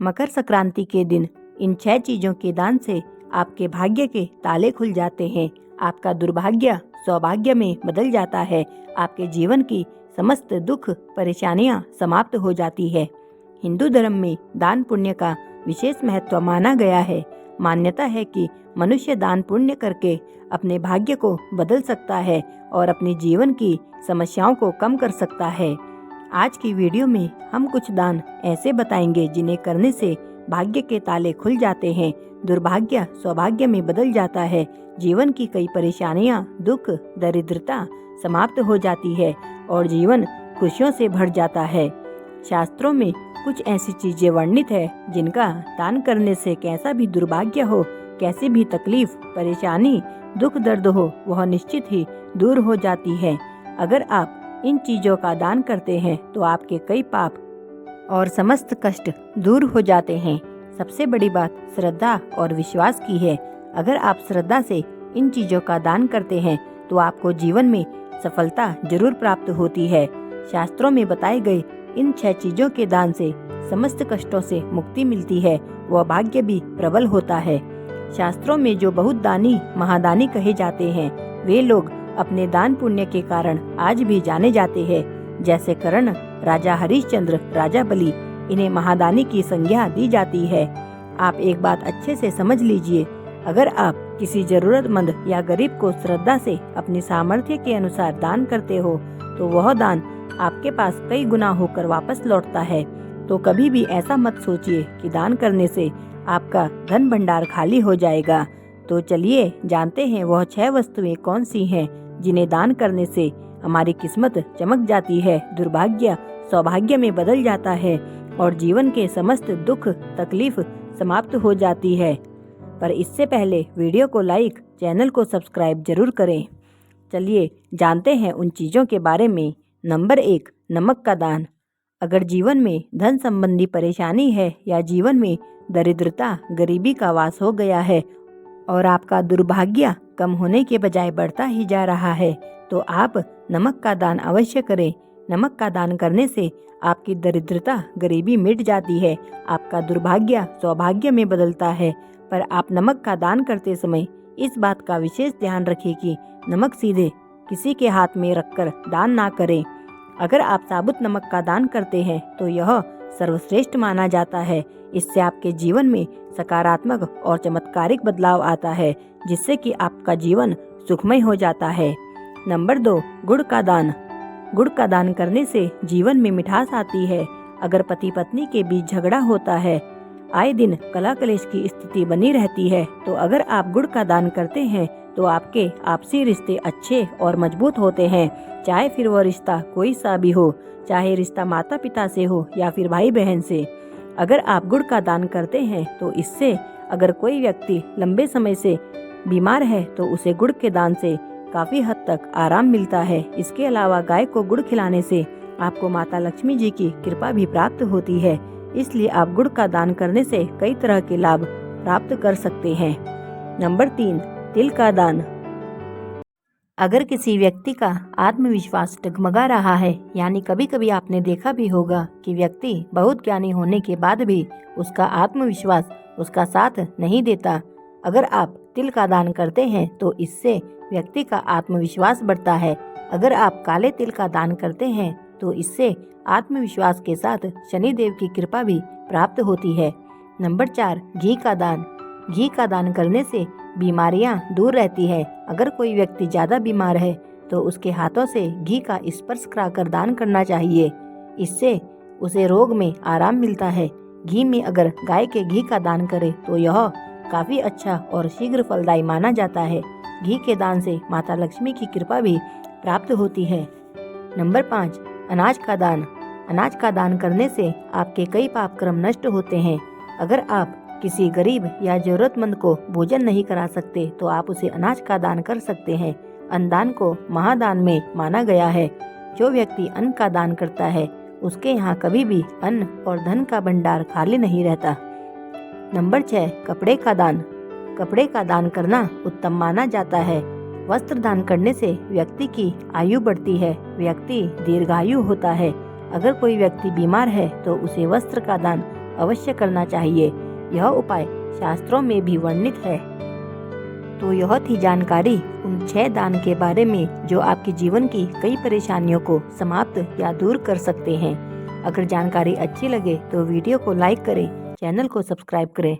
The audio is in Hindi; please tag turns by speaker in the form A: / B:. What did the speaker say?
A: मकर संक्रांति के दिन इन 6 चीजों के दान से आपके भाग्य के ताले खुल जाते हैं। आपका दुर्भाग्य सौभाग्य में बदल जाता है। आपके जीवन की समस्त दुख परेशानियां समाप्त हो जाती है। हिंदू धर्म में दान पुण्य का विशेष महत्व माना गया है। मान्यता है कि मनुष्य दान पुण्य करके अपने भाग्य को बदल सकता है और अपने जीवन की समस्याओं को कम कर सकता है। आज की वीडियो में हम कुछ दान ऐसे बताएंगे जिन्हें करने से भाग्य के ताले खुल जाते हैं, दुर्भाग्य सौभाग्य में बदल जाता है, जीवन की कई परेशानियां, दुख, दरिद्रता समाप्त हो जाती है और जीवन खुशियों से भर जाता है। शास्त्रों में कुछ ऐसी चीजें वर्णित है जिनका दान करने से कैसा भी दुर्भाग्य हो, कैसी भी तकलीफ, परेशानी, दुख, दर्द हो, वह निश्चित ही दूर हो जाती है। अगर आप इन चीजों का दान करते हैं तो आपके कई पाप और समस्त कष्ट दूर हो जाते हैं। सबसे बड़ी बात श्रद्धा और विश्वास की है। अगर आप श्रद्धा से इन चीजों का दान करते हैं तो आपको जीवन में सफलता जरूर प्राप्त होती है। शास्त्रों में बताए गए इन 6 चीजों के दान से समस्त कष्टों से मुक्ति मिलती है, वह भाग्य भी प्रबल होता है। शास्त्रों में जो बहुत दानी महादानी कहे जाते हैं, वे लोग अपने दान पुण्य के कारण आज भी जाने जाते हैं। जैसे कर्ण, राजा हरिश्चंद्र, राजा बलि, इन्हें महादानी की संज्ञा दी जाती है। आप एक बात अच्छे से समझ लीजिए, अगर आप किसी जरूरतमंद या गरीब को श्रद्धा से अपनी सामर्थ्य के अनुसार दान करते हो तो वह दान आपके पास कई गुना होकर वापस लौटता है। तो कभी भी ऐसा मत सोचिए कि दान करने से आपका धन भंडार खाली हो जाएगा। तो चलिए जानते हैं वह 6 वस्तुएं कौन सी हैं जिन्हें दान करने से हमारी किस्मत चमक जाती है, दुर्भाग्य सौभाग्य में बदल जाता है और जीवन के समस्त दुख तकलीफ समाप्त हो जाती है। पर इससे पहले वीडियो को लाइक, चैनल को सब्सक्राइब जरूर करें। चलिए जानते हैं उन चीज़ों के बारे में। नंबर 1, नमक का दान। अगर जीवन में धन संबंधी परेशानी है या जीवन में दरिद्रता, गरीबी का वास हो गया है और आपका दुर्भाग्य कम होने के बजाय बढ़ता ही जा रहा है, तो आप नमक का दान अवश्य करें। नमक का दान करने से आपकी दरिद्रता, गरीबी मिट जाती है, आपका दुर्भाग्य सौभाग्य में बदलता है। पर आप नमक का दान करते समय इस बात का विशेष ध्यान रखें कि नमक सीधे किसी के हाथ में रखकर दान ना करें। अगर आप साबुत नमक का दान करते हैं तो यह सर्वश्रेष्ठ माना जाता है। इससे आपके जीवन में सकारात्मक और चमत्कारिक बदलाव आता है, जिससे कि आपका जीवन सुखमय हो जाता है। नंबर 2, गुड़ का दान। गुड़ का दान करने से जीवन में मिठास आती है। अगर पति पत्नी के बीच झगड़ा होता है, आए दिन कलह कलेश की स्थिति बनी रहती है, तो अगर आप गुड़ का दान करते हैं तो आपके आपसी रिश्ते अच्छे और मजबूत होते हैं। चाहे फिर वह रिश्ता कोई सा भी हो, चाहे रिश्ता माता पिता से हो या फिर भाई बहन से। अगर आप गुड़ का दान करते हैं तो इससे अगर कोई व्यक्ति लंबे समय से बीमार है तो उसे गुड़ के दान से काफी हद तक आराम मिलता है। इसके अलावा गाय को गुड़ खिलाने से आपको माता लक्ष्मी जी की कृपा भी प्राप्त होती है। इसलिए आप गुड़ का दान करने से कई तरह के लाभ प्राप्त कर सकते हैं। नंबर 3, तिल का दान। अगर किसी व्यक्ति का आत्मविश्वास डगमगा रहा है, यानी कभी कभी आपने देखा भी होगा कि व्यक्ति बहुत ज्ञानी होने के बाद भी उसका आत्मविश्वास उसका साथ नहीं देता, अगर आप तिल का दान करते हैं तो इससे व्यक्ति का आत्मविश्वास बढ़ता है। अगर आप काले तिल का दान करते हैं तो इससे आत्मविश्वास के साथ शनिदेव की कृपा भी प्राप्त होती है। नंबर 4, घी का दान। घी का दान करने से बीमारियां दूर रहती है। अगर कोई व्यक्ति ज़्यादा बीमार है तो उसके हाथों से घी का स्पर्श कराकर दान करना चाहिए। इससे उसे रोग में आराम मिलता है। घी में अगर गाय के घी का दान करे तो यह काफ़ी अच्छा और शीघ्र फलदायी माना जाता है। घी के दान से माता लक्ष्मी की कृपा भी प्राप्त होती है। नंबर 5, अनाज का दान। अनाज का दान करने से आपके कई पाप कर्म नष्ट होते हैं। अगर आप किसी गरीब या जरूरतमंद को भोजन नहीं करा सकते तो आप उसे अनाज का दान कर सकते हैं। अन्नदान को महादान में माना गया है। जो व्यक्ति अन्न का दान करता है उसके यहाँ कभी भी अन्न और धन का भंडार खाली नहीं रहता। नंबर 6, कपड़े का दान। कपड़े का दान करना उत्तम माना जाता है। वस्त्र दान करने से व्यक्ति की आयु बढ़ती है, व्यक्ति दीर्घायु होता है। अगर कोई व्यक्ति बीमार है तो उसे वस्त्र का दान अवश्य करना चाहिए। यह उपाय शास्त्रों में भी वर्णित है। तो यह थी जानकारी उन 6 दान के बारे में जो आपके जीवन की कई परेशानियों को समाप्त या दूर कर सकते हैं। अगर जानकारी अच्छी लगे तो वीडियो को लाइक करें, चैनल को सब्सक्राइब करें।